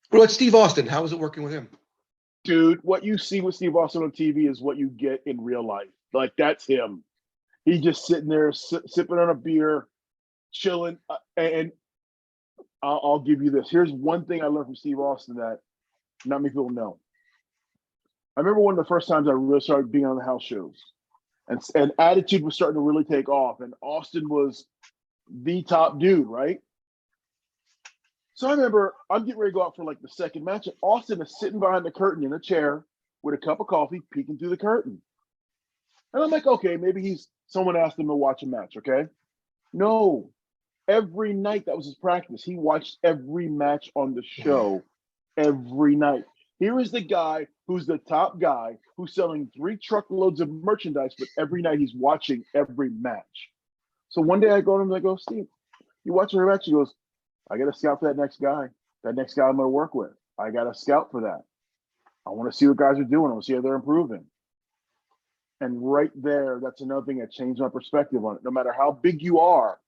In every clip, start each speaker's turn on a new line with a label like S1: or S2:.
S1: What about Steve Austin? How was it working with him?
S2: Dude, what you see with Steve Austin on TV is what you get in real life. Like, that's him. He's just sitting there sipping on a beer, chilling. And I'll give you this. Here's one thing I learned from Steve Austin that not many people know. I remember one of the first times I really started being on the house shows, and Attitude was starting to really take off, and Austin was the top dude, right? So I remember I'm getting ready to go out for like the second match, and Austin is sitting behind the curtain in a chair with a cup of coffee, peeking through the curtain. And I'm like, okay, maybe someone asked him to watch a match, okay? No, every night that was his practice. He watched every match on the show every night. Here is the guy who's the top guy who's selling 3 truckloads of merchandise, but every night he's watching every match. So one day I go to him and I go, Steve, you watching every match? He goes, I got to scout for that next guy. That next guy I'm going to work with. I got to scout for that. I want to see what guys are doing. I want to see how they're improving. And right there, that's another thing that changed my perspective on it. No matter how big you are,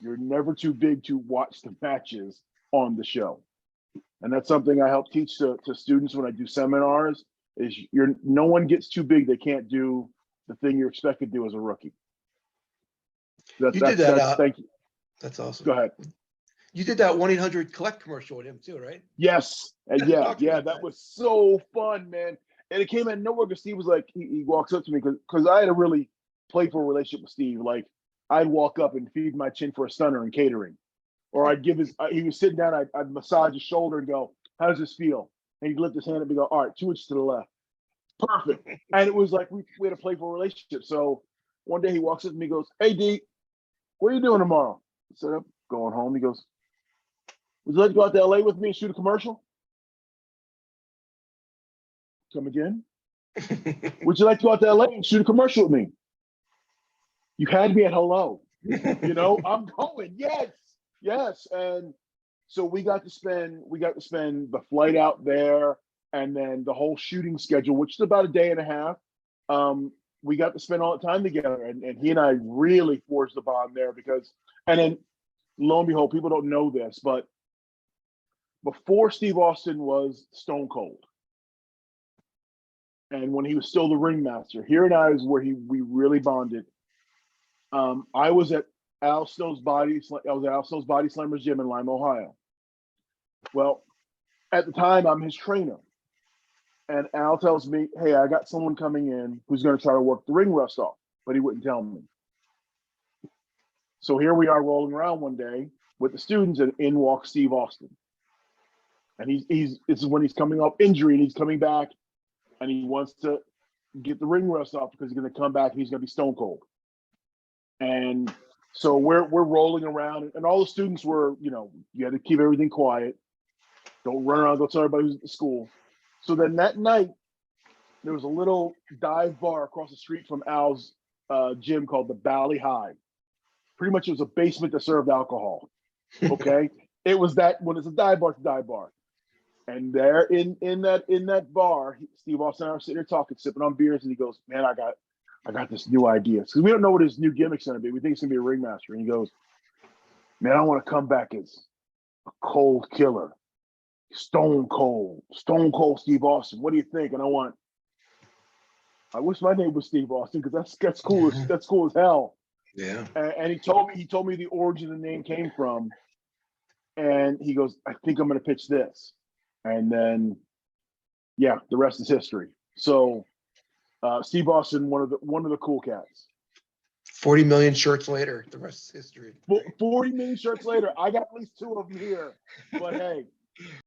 S2: you're never too big to watch the matches on the show. And that's something I help teach to students when I do seminars is no one gets too big. They can't do the thing you're expected to do as a rookie.
S1: You did that.
S2: Thank you.
S1: That's awesome.
S2: Go ahead.
S1: You did that 1-800-COLLECT commercial with him too, right?
S2: Yes. And yeah, that was so fun, man. And it came out of nowhere because Steve was like, he walks up to me because I had a really playful relationship with Steve. Like, I'd walk up and feed my chin for a stunner in catering. Or I'd give he was sitting down, I'd massage his shoulder and go, how does this feel? And he'd lift his hand up and go, all right, 2 inches to the left. Perfect. And it was like we had a playful relationship. So one day he walks up to me and goes, hey, D, what are you doing tomorrow? I said, I'm going home. He goes, would you like to go out to LA with me and shoot a commercial? Come again? Would you like to go out to LA and shoot a commercial with me? You had me at hello. I'm going. Yes. And so we got to spend the flight out there and then the whole shooting schedule, which is about a day and a half. We got to spend all the time together, and he and I really forged the bond there and then lo and behold, people don't know this, but before Steve Austin was Stone Cold, and when he was still the ringmaster, here and I is where we really bonded. I was at Al Snow's Body Slammers Gym in Lima, Ohio. Well, at the time, I'm his trainer. And Al tells me, hey, I got someone coming in who's going to try to work the ring rust off, but he wouldn't tell me. So here we are rolling around one day with the students, and in walks Steve Austin. And this is when he's coming off injury, and he's coming back, and he wants to get the ring rust off because he's going to come back and he's going to be stone cold. And so we're rolling around, and all the students were, you had to keep everything quiet. Don't run around, go tell everybody who's at the school. So then that night, there was a little dive bar across the street from Al's gym called the Bally High. Pretty much it was a basement that served alcohol. Okay? It was that, when it's a dive bar, it's a dive bar. And there in that bar, Steve Austin and I are sitting there talking, sipping on beers, and he goes, man, I got this new idea. Because we don't know what his new gimmick's going to be. We think it's going to be a ringmaster. And he goes, man, I want to come back as a cold killer. Stone Cold Steve Austin. What do you think? And I wish my name was Steve Austin because that's cool. That's cool as hell.
S1: Yeah.
S2: And he told me the origin of the name came from. And he goes, I think I'm going to pitch this. And then, yeah, the rest is history. So, Steve Austin, one of the cool cats.
S1: 40 million shirts later, the rest is history.
S2: 40 million shirts later, I got at least 2 of them here. But hey.